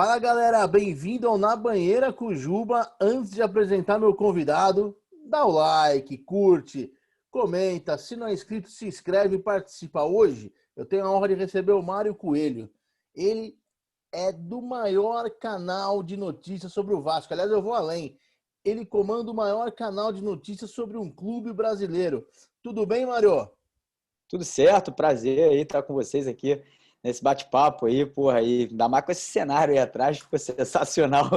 Fala galera, bem-vindo ao Na Banheira com o Juba. Antes de apresentar meu convidado, dá o like, curte, comenta. Se não é inscrito, se inscreve e participa. Hoje eu tenho a honra de receber o Mário Coelho. Ele é do maior canal de notícias sobre o Vasco. Aliás, eu vou além. Ele comanda o maior canal de notícias sobre um clube brasileiro. Tudo bem, Mário? Tudo certo, prazer aí estar com vocês aqui nesse bate-papo aí, porra, aí, ainda mais com esse cenário aí atrás, ficou sensacional,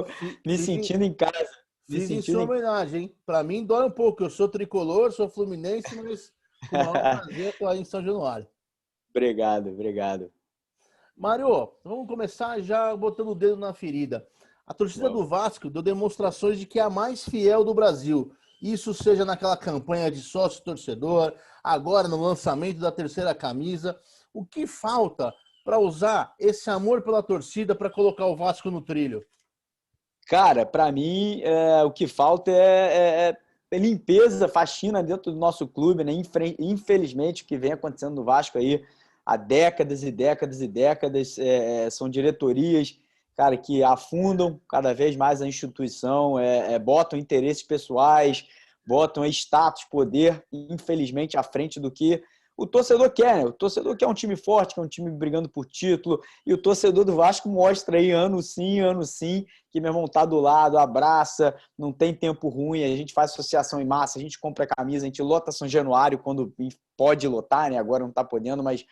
me Fiz em, sentindo em casa, me fiz em sentindo sua em... homenagem, hein? Para mim dói um pouco. Eu sou tricolor, sou fluminense, mas com o maior prazer estou aí em São Januário. Obrigado, obrigado. Mário, vamos começar já botando o dedo na ferida. A torcida do Vamos. Vasco deu demonstrações de que é a mais fiel do Brasil. Isso seja naquela campanha de sócio-torcedor, agora no lançamento da terceira camisa. O que falta para usar esse amor pela torcida para colocar o Vasco no trilho? Cara, para mim, o que falta é limpeza, faxina dentro do nosso clube, né? Infelizmente, o que vem acontecendo no Vasco aí há décadas e décadas e décadas são diretorias, cara, que afundam cada vez mais a instituição, botam interesses pessoais, botam status, poder, infelizmente, à frente do que o torcedor quer, né? O torcedor quer um time forte, quer um time brigando por título, e o torcedor do Vasco mostra aí ano sim, que meu irmão tá do lado, abraça, não tem tempo ruim, a gente faz associação em massa, a gente compra camisa, a gente lota São Januário quando pode lotar, né? Agora não tá podendo, mas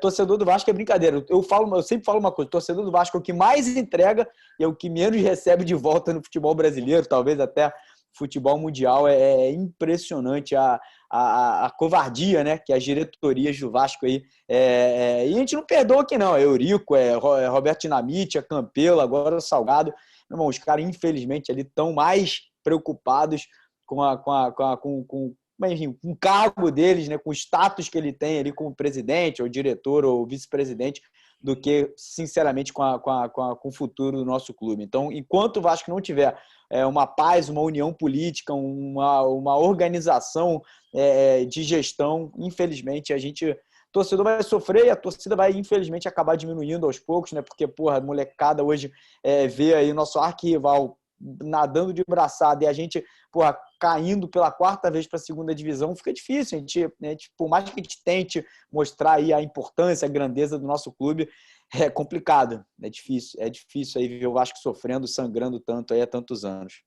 torcedor do Vasco é brincadeira. Eu sempre falo uma coisa, torcedor do Vasco é o que mais entrega e é o que menos recebe de volta no futebol brasileiro, talvez até futebol mundial. É impressionante a covardia, né, que as diretorias do Vasco aí. E a gente não perdoa aqui, não. É Eurico, Roberto Dinamite, Campelo, agora o Salgado. Meu irmão, os caras, infelizmente, ali estão mais preocupados com o cargo deles, né, com o status que ele tem ali como presidente, ou diretor, ou vice-presidente, do que, sinceramente, com o futuro do nosso clube. Então, enquanto o Vasco não tiver uma paz, uma união política, uma organização de gestão, infelizmente, torcedor vai sofrer e a torcida vai, infelizmente, acabar diminuindo aos poucos, né? Porque, porra, a molecada hoje vê aí o nosso arquirrival nadando de braçada e a gente, porra, caindo pela quarta vez para a segunda divisão, fica difícil. Por mais que a gente tente mostrar aí a importância, a grandeza do nosso clube, é complicado, é difícil aí ver o Vasco sofrendo, sangrando tanto aí há tantos anos.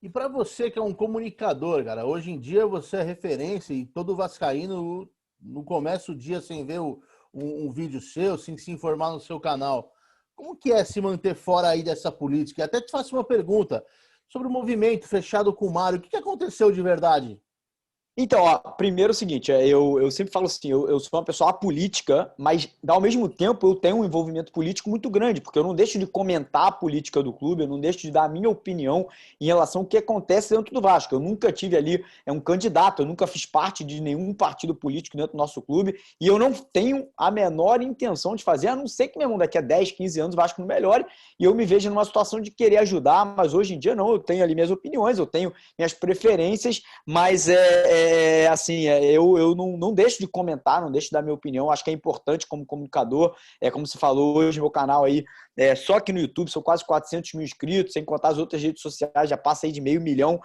E para você que é um comunicador, cara, hoje em dia você é referência e todo vascaíno não começa o dia sem ver um vídeo seu, sem se informar no seu canal. Como que é se manter fora aí dessa política? E até te faço uma pergunta sobre o movimento fechado com o Mário. O que aconteceu de verdade? Então, ó, primeiro é o seguinte, eu sempre falo assim, eu sou uma pessoa apolítica, mas ao mesmo tempo eu tenho um envolvimento político muito grande, porque eu não deixo de comentar a política do clube, eu não deixo de dar a minha opinião em relação ao que acontece dentro do Vasco. Eu nunca tive ali um candidato, eu nunca fiz parte de nenhum partido político dentro do nosso clube, e eu não tenho a menor intenção de fazer, a não ser que, meu irmão, daqui a 10, 15 anos o Vasco não melhore, e eu me vejo numa situação de querer ajudar, mas hoje em dia não, eu tenho ali minhas opiniões, eu tenho minhas preferências, mas eu não deixo de comentar, não deixo de dar minha opinião, acho que é importante como comunicador, como você falou hoje, meu canal aí, só aqui no YouTube, são quase 400 mil inscritos, sem contar as outras redes sociais, já passa aí de 500 mil,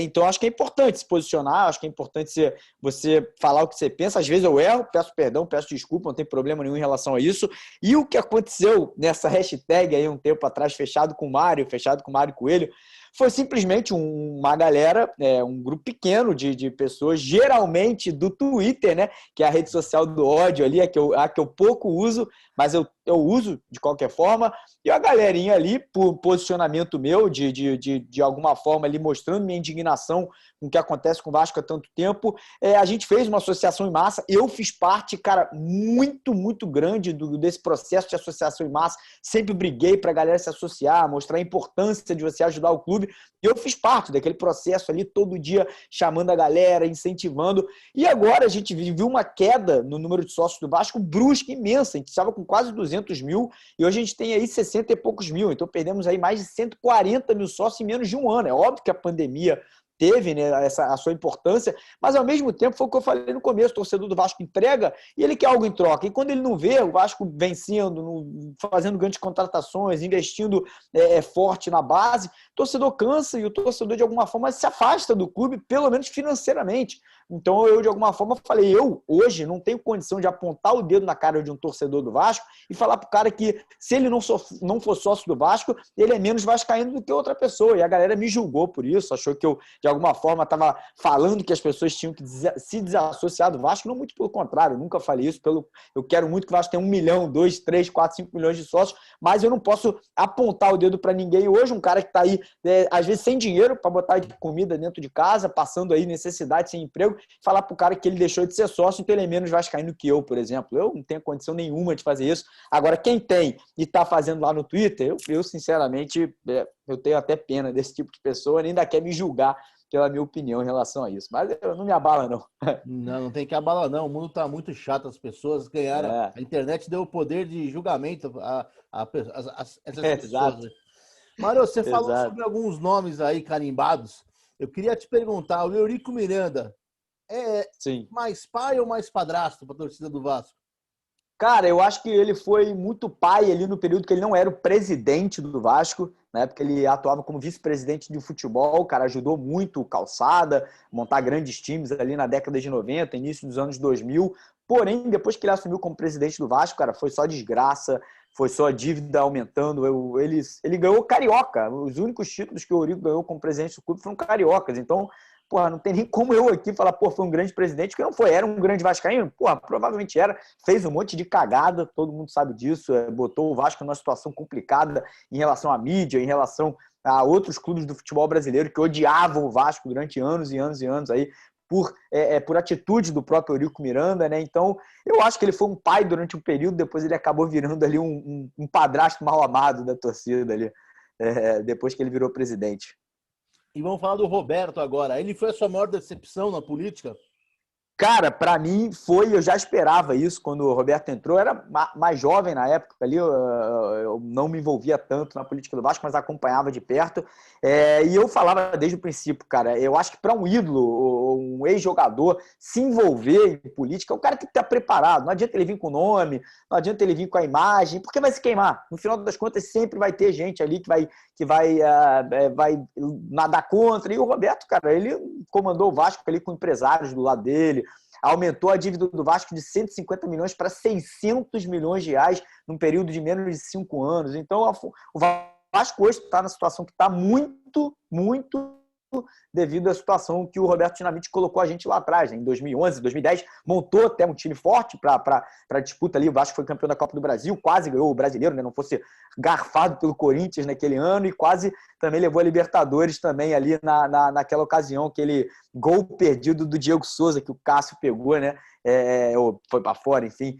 então acho que é importante se posicionar, acho que é importante você falar o que você pensa, às vezes eu erro, peço perdão, peço desculpa, não tem problema nenhum em relação a isso, e o que aconteceu nessa hashtag aí um tempo atrás, fechado com o Mário Coelho, foi simplesmente uma galera, um grupo pequeno de pessoas, geralmente do Twitter, né? Que é a rede social do ódio ali, a que eu pouco uso, mas eu uso de qualquer forma. E a galerinha ali, por posicionamento meu, de alguma forma ali mostrando minha indignação com o que acontece com o Vasco há tanto tempo, a gente fez uma associação em massa. Eu fiz parte, cara, muito, muito grande desse processo de associação em massa. Sempre briguei para a galera se associar, mostrar a importância de você ajudar o clube. E eu fiz parte daquele processo ali, todo dia chamando a galera, incentivando. E agora a gente viu uma queda no número de sócios do Vasco brusca, imensa. A gente estava com quase 200 mil e hoje a gente tem aí 60 e poucos mil. Então perdemos aí mais de 140 mil sócios em menos de um ano. É óbvio que a pandemia teve, né, a sua importância, mas ao mesmo tempo foi o que eu falei no começo, o torcedor do Vasco entrega e ele quer algo em troca. E quando ele não vê o Vasco vencendo, fazendo grandes contratações, investindo forte na base, o torcedor cansa e o torcedor de alguma forma se afasta do clube, pelo menos financeiramente. Então eu de alguma forma falei, eu hoje não tenho condição de apontar o dedo na cara de um torcedor do Vasco e falar pro cara que se ele não for sócio do Vasco, ele é menos vascaíno do que outra pessoa. E a galera me julgou por isso, achou que eu de alguma forma estava falando que as pessoas tinham que se desassociar do Vasco. Não, muito pelo contrário, eu nunca falei isso. Eu quero muito que o Vasco tenha 1 milhão, 2, 3, 4, 5 milhões de sócios, mas eu não posso apontar o dedo para ninguém hoje. Um cara que está aí, às vezes, sem dinheiro para botar de comida dentro de casa, passando aí necessidade, sem emprego, falar para o cara que ele deixou de ser sócio, então ele é menos vascaíno que eu, por exemplo. Eu não tenho condição nenhuma de fazer isso. Agora, quem tem e está fazendo lá no Twitter, eu sinceramente, eu tenho até pena desse tipo de pessoa, ele ainda quer me julgar pela minha opinião em relação a isso. Mas eu não me abala, não. Não tem que abalar, não. O mundo tá muito chato, as pessoas ganharam. A internet deu o poder de julgamento a essas pessoas. Né? Mário, você falou sobre alguns nomes aí carimbados. Eu queria te perguntar, o Eurico Miranda Sim. mais pai ou mais padrasto para a torcida do Vasco? Cara, eu acho que ele foi muito pai ali no período que ele não era o presidente do Vasco. Na época ele atuava como vice-presidente de futebol, o cara ajudou muito o Calçada, montar grandes times ali na década de 90, início dos anos 2000. Porém, depois que ele assumiu como presidente do Vasco, cara, foi só desgraça, foi só dívida aumentando. Ele ganhou Carioca. Os únicos títulos que o Eurico ganhou como presidente do clube foram cariocas. Então, porra, não tem nem como eu aqui falar, pô, foi um grande presidente, porque não foi, era um grande vascaíno? Porra, provavelmente era, fez um monte de cagada, todo mundo sabe disso, botou o Vasco numa situação complicada em relação à mídia, em relação a outros clubes do futebol brasileiro que odiavam o Vasco durante anos e anos e anos aí, por atitude do próprio Eurico Miranda, né? Então, eu acho que ele foi um pai durante um período, depois ele acabou virando ali um padrasto mal amado da torcida ali, depois que ele virou presidente. E vamos falar do Roberto agora. Ele foi a sua maior decepção na política? Cara, para mim foi, eu já esperava isso quando o Roberto entrou, eu era mais jovem na época ali, eu não me envolvia tanto na política do Vasco, mas acompanhava de perto, e eu falava desde o princípio, cara, eu acho que para um ídolo, um ex-jogador se envolver em política, o cara tem que estar preparado, não adianta ele vir com o nome, não adianta ele vir com a imagem, porque vai se queimar, no final das contas sempre vai ter gente ali que vai nadar contra, e o Roberto, cara, ele comandou o Vasco ali com empresários do lado dele, aumentou a dívida do Vasco de 150 milhões para 600 milhões de reais num período de menos de 5 anos. Então, o Vasco hoje está na situação que está muito, muito devido à situação que o Roberto Dinamite colocou a gente lá atrás, né? Em 2011, 2010, montou até um time forte para a disputa ali. O Vasco foi campeão da Copa do Brasil, quase ganhou o Brasileiro, né? Não fosse garfado pelo Corinthians naquele ano, e quase também levou a Libertadores também ali naquela ocasião, aquele gol perdido do Diego Souza que o Cássio pegou, né? Ou foi para fora, enfim.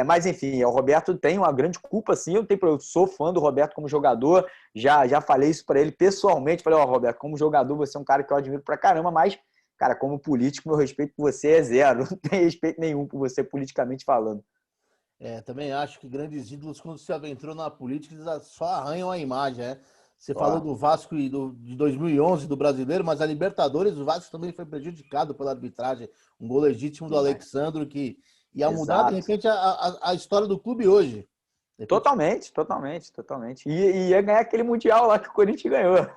Mas, enfim, o Roberto tem uma grande culpa, sim. Eu sou fã do Roberto como jogador, já falei isso para ele pessoalmente. Falei, Roberto, como jogador, você é um cara que eu admiro pra caramba, mas, cara, como político, meu respeito por você é zero. Não tem respeito nenhum por você politicamente falando. Também acho que grandes ídolos, quando se aventurou na política, eles só arranham a imagem, né? Você falou do Vasco e de 2011, do Brasileiro, mas a Libertadores, o Vasco também foi prejudicado pela arbitragem. Um gol legítimo do Alexandro que ia mudar, de repente, a história do clube hoje. Totalmente. E ia ganhar aquele Mundial lá que o Corinthians ganhou.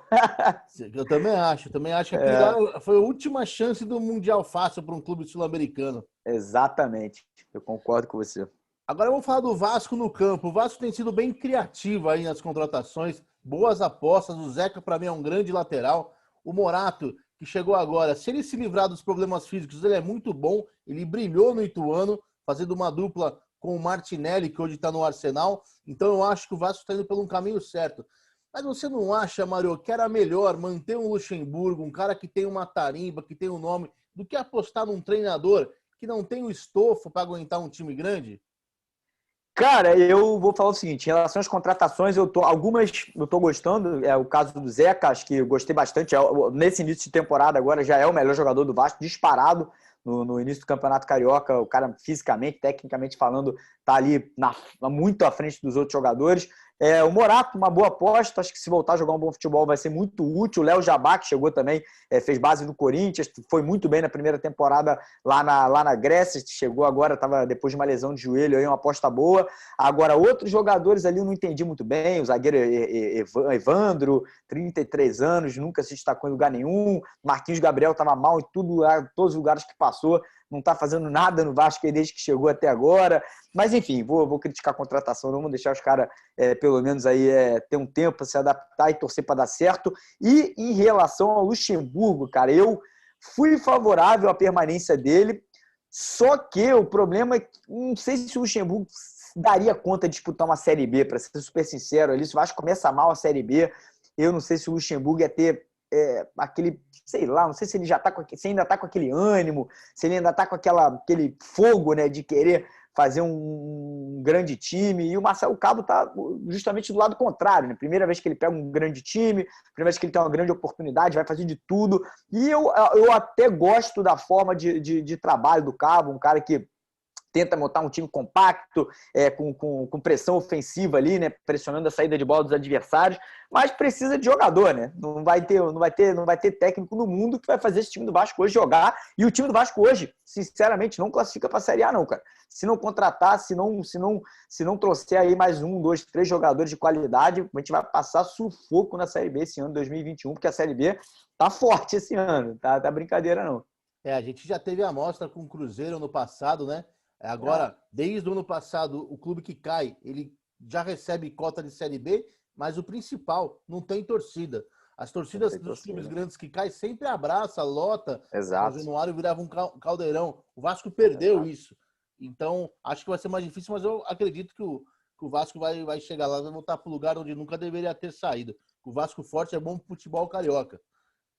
Eu também acho que aquilo foi a última chance do Mundial fácil para um clube sul-americano. Exatamente, eu concordo com você. Agora vamos falar do Vasco no campo. O Vasco tem sido bem criativo aí nas contratações, boas apostas. O Zeca, para mim, é um grande lateral. O Morato, que chegou agora, se ele se livrar dos problemas físicos, ele é muito bom. Ele brilhou no Ituano, fazendo uma dupla com o Martinelli, que hoje está no Arsenal. Então eu acho que o Vasco está indo pelo um caminho certo. Mas você não acha, Mário, que era melhor manter um Luxemburgo, um cara que tem uma tarimba, que tem um nome, do que apostar num treinador que não tem o estofo para aguentar um time grande? Cara, eu vou falar o seguinte, em relação às contratações, algumas eu tô gostando, o caso do Zeca, acho que eu gostei bastante, nesse início de temporada agora já é o melhor jogador do Vasco, disparado no início do Campeonato Carioca, o cara fisicamente, tecnicamente falando, tá ali muito à frente dos outros jogadores. O Morato, uma boa aposta. Acho que se voltar a jogar um bom futebol vai ser muito útil. O Léo Jabá, que chegou também, fez base no Corinthians, foi muito bem na primeira temporada lá na Grécia. Chegou agora, estava depois de uma lesão de joelho, aí uma aposta boa. Agora, outros jogadores ali eu não entendi muito bem. O zagueiro Evandro, 33 anos, nunca se destacou em lugar nenhum. Marquinhos Gabriel estava mal em todos os lugares que passou. Não está fazendo nada no Vasco desde que chegou até agora. Mas, enfim, vou criticar a contratação. Vamos deixar os caras, pelo menos, aí ter um tempo para se adaptar e torcer para dar certo. E em relação ao Luxemburgo, cara, eu fui favorável à permanência dele, só que o problema é que não sei se o Luxemburgo daria conta de disputar uma Série B, para ser super sincero. Ali, se o Vasco começa mal a Série B, eu não sei se o Luxemburgo ia ter aquele, sei lá, não sei se ele já tá se ainda está com aquele ânimo, se ele ainda está com aquele fogo, né, de querer fazer um grande time. E o Marcelo Cabo está justamente do lado contrário, né? Primeira vez que ele pega um grande time, primeira vez que ele tem uma grande oportunidade, vai fazer de tudo. E eu até gosto da forma de trabalho do Cabo, um cara que tenta montar um time compacto, com pressão ofensiva ali, né, pressionando a saída de bola dos adversários, mas precisa de jogador, né? Não vai ter técnico no mundo que vai fazer esse time do Vasco hoje jogar. E o time do Vasco hoje, sinceramente, não classifica para a Série A, não, cara. Se não contratar, se não trouxer aí mais 1, 2, 3 jogadores de qualidade, a gente vai passar sufoco na Série B esse ano, 2021, porque a Série B tá forte esse ano, tá brincadeira, não. A gente já teve a amostra com o Cruzeiro no passado, né? Agora, desde o ano passado, o clube que cai, ele já recebe cota de Série B, mas o principal, não tem torcida. As torcidas dos times grandes que caem sempre abraça, lota. Exato. O Januário virava um caldeirão. O Vasco perdeu isso. Então, acho que vai ser mais difícil, mas eu acredito que o Vasco vai chegar lá, vai voltar para o lugar onde nunca deveria ter saído. O Vasco forte é bom pro futebol carioca.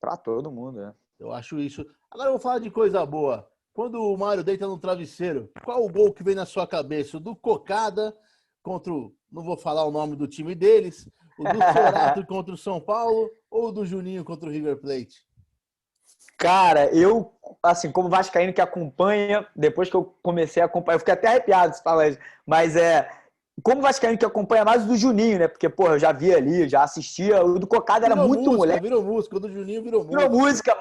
Para todo mundo, né? Eu acho isso. Agora eu vou falar de coisa boa. Quando o Mário deita no travesseiro, qual o gol que vem na sua cabeça? O do Cocada contra não vou falar o nome do time deles, o do Sorato contra o São Paulo ou o do Juninho contra o River Plate? Cara, eu, assim, como vascaíno que acompanha, depois que eu comecei a acompanhar, eu fiquei até arrepiado se falar isso, mas como vascaíno que acompanha mais o do Juninho, né? Porque, porra, eu já vi ali, já assistia, o do Cocada era muito moleque. Virou música, o do Juninho virou música. Virou música,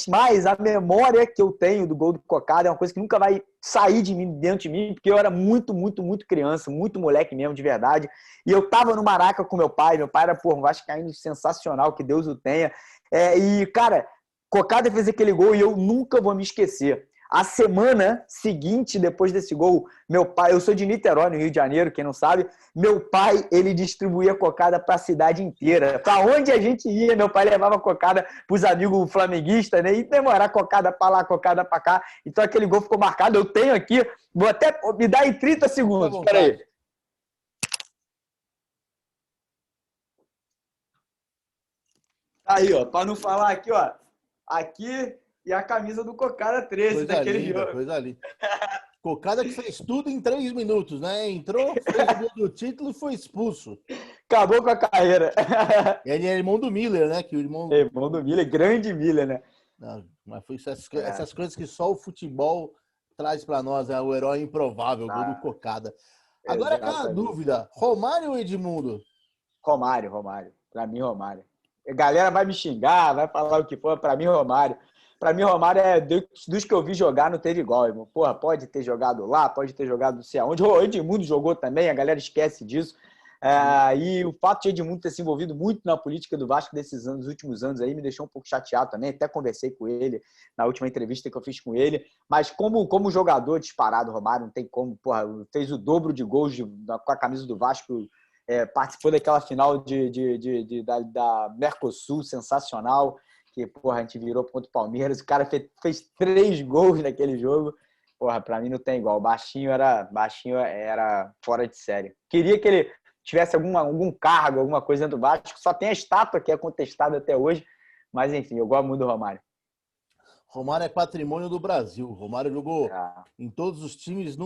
mas a memória que eu tenho do gol do Cocada é uma coisa que nunca vai sair de mim, dentro de mim, porque eu era muito, muito, muito criança, muito moleque mesmo, de verdade. E eu tava no Maraca com meu pai era, porra, um vascaíno sensacional, que Deus o tenha. E, cara, Cocada fez aquele gol e eu nunca vou me esquecer. A semana seguinte, depois desse gol, meu pai, eu sou de Niterói, no Rio de Janeiro, quem não sabe, meu pai, ele distribuía cocada para a cidade inteira. Para onde a gente ia, meu pai levava cocada para os amigos flamenguistas, né? E demorar cocada para lá, cocada para cá. Então aquele gol ficou marcado. Eu tenho aqui, vou até me dar em 30 segundos. Espera aí. Aí, ó, para não falar aqui, ó. Aqui e a camisa do Cocada 13 coisa daquele linda, jogo. Coisa linda. Cocada que fez tudo em 3 minutos, né? Entrou, fez o gol do título e foi expulso. Acabou com a carreira. Ele é irmão do Miller, né? Que o irmão do Miller, grande Miller, né? Não, mas foi essas coisas que só o futebol traz para nós, né? O herói improvável, o gol do Cocada. Agora, aquela dúvida, Romário ou Edmundo? Romário. Para mim, Romário. A galera vai me xingar, vai falar o que for. Para mim, Romário. Para mim, Romário dos que eu vi jogar, não teve igual, irmão. Porra, pode ter jogado lá, pode ter jogado não sei aonde. O Edmundo jogou também, a galera esquece disso. E o fato de Edmundo ter se envolvido muito na política do Vasco desses anos, últimos anos aí, me deixou um pouco chateado também. Até conversei com ele na última entrevista que eu fiz com ele. Mas como jogador disparado, Romário, não tem como. Porra, fez o dobro de gols com a camisa do Vasco. Participou daquela final da Mercosul, sensacional, que, porra, a gente virou contra o Palmeiras, o cara fez 3 gols naquele jogo. Porra, pra mim não tem igual. Baixinho era fora de série. Queria que ele tivesse algum cargo, alguma coisa dentro do Vasco. Só tem a estátua que é contestada até hoje, mas enfim, eu gosto muito do Romário. Romário é patrimônio do Brasil. Romário jogou em todos os times,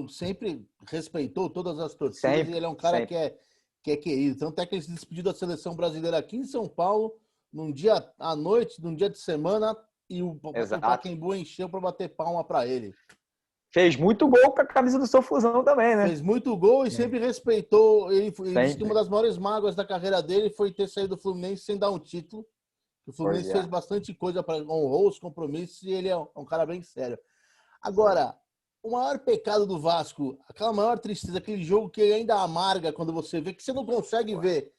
sempre respeitou todas as torcidas, e ele é um cara que é querido. Tanto é que ele se despediu da seleção brasileira aqui em São Paulo, num dia à noite, num dia de semana, e o Pacaembu encheu para bater palma para ele. Fez muito gol com a camisa do São Fusão também, né? Fez muito gol e sempre respeitou. Ele disse que uma Sempre. das maiores mágoas da carreira dele foi ter saído do Fluminense sem dar um título. O Pois Fluminense é. fez bastante coisa para honrar os compromissos e ele é um cara bem sério. Agora, o maior pecado do Vasco, aquela maior tristeza, aquele jogo que ainda amarga quando você vê, que você não consegue ver,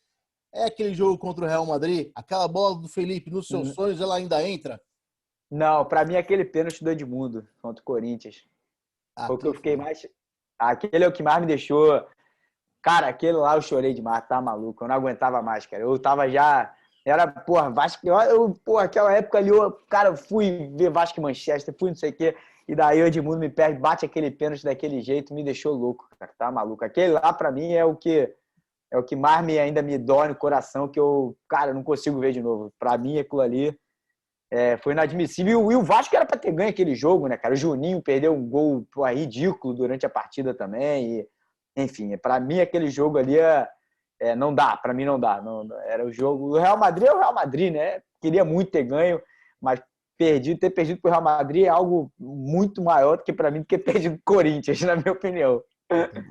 é aquele jogo contra o Real Madrid? Aquela bola do Felipe nos seus sonhos, ela ainda entra? Não, pra mim aquele pênalti do Edmundo contra o Corinthians. Foi o que eu Aqui fiquei foi. mais. Aquele é o que mais me deixou. Cara, aquele lá eu chorei demais, tá maluco? Eu não aguentava mais, cara. Eu tava já. Era, porra, Vasco. Porra, aquela época ali, cara, eu fui ver Vasco e Manchester, fui não sei o quê. E daí o Edmundo me perde, bate aquele pênalti daquele jeito, me deixou louco, cara. Tá maluco. Aquele lá, pra mim, é o que mais ainda me dói no coração, que eu, cara, não consigo ver de novo. Pra mim, aquilo ali foi inadmissível. E o Vasco era pra ter ganho aquele jogo, né, cara? O Juninho perdeu um gol, porra, ridículo durante a partida também. Enfim, para mim aquele jogo ali não dá, para mim não dá. Não, era o jogo. O Real Madrid é o Real Madrid, né? Queria muito ter ganho, mas ter perdido para o Real Madrid é algo muito maior do que para mim do que perdido para o Corinthians, na minha opinião.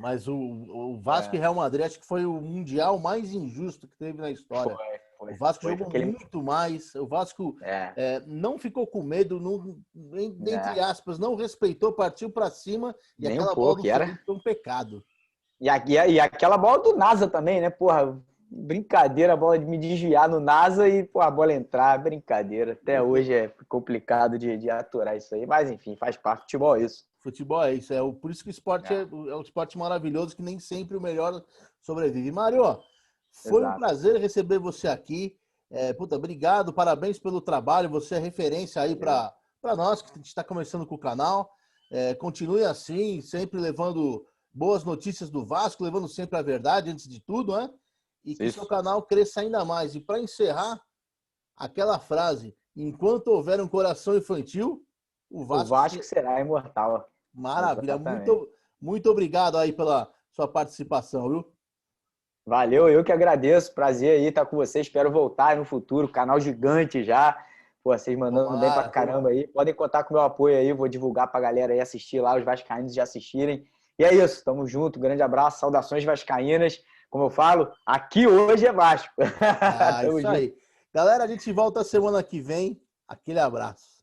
Mas o Vasco e Real Madrid acho que foi o mundial mais injusto que teve na história. O Vasco jogou aquele... muito mais. O Vasco não ficou com medo, entre aspas, não respeitou, partiu para cima. E nem aquela um bola pouco, do Felipe foi um pecado. E aquela bola do NASA também, né? Porra, brincadeira a bola de me desviar no NASA e a bola entrar. Brincadeira. Até hoje é complicado de aturar isso aí. Mas, enfim, faz parte. Futebol é isso. Futebol é isso. Por isso que o esporte é um esporte maravilhoso, que nem sempre o melhor sobrevive. Mário, foi um prazer receber você aqui. Obrigado, parabéns pelo trabalho. Você é referência aí para nós, que a gente está começando com o canal. Continue assim, sempre levando boas notícias do Vasco, levando sempre a verdade antes de tudo, né? E que seu canal cresça ainda mais. E para encerrar, aquela frase: enquanto houver um coração infantil, o Vasco será imortal. Maravilha. Muito obrigado aí pela sua participação, viu? Valeu, eu que agradeço. Prazer aí estar com vocês. Espero voltar no futuro. Canal gigante já. Pô, vocês mandando bem pra caramba aí. Podem contar com o meu apoio aí. Vou divulgar pra galera aí assistir lá, os vascaínos já assistirem. E é isso. Tamo junto. Grande abraço. Saudações vascaínas. Como eu falo, aqui hoje é Vasco. Isso aí. Galera, a gente volta semana que vem. Aquele abraço.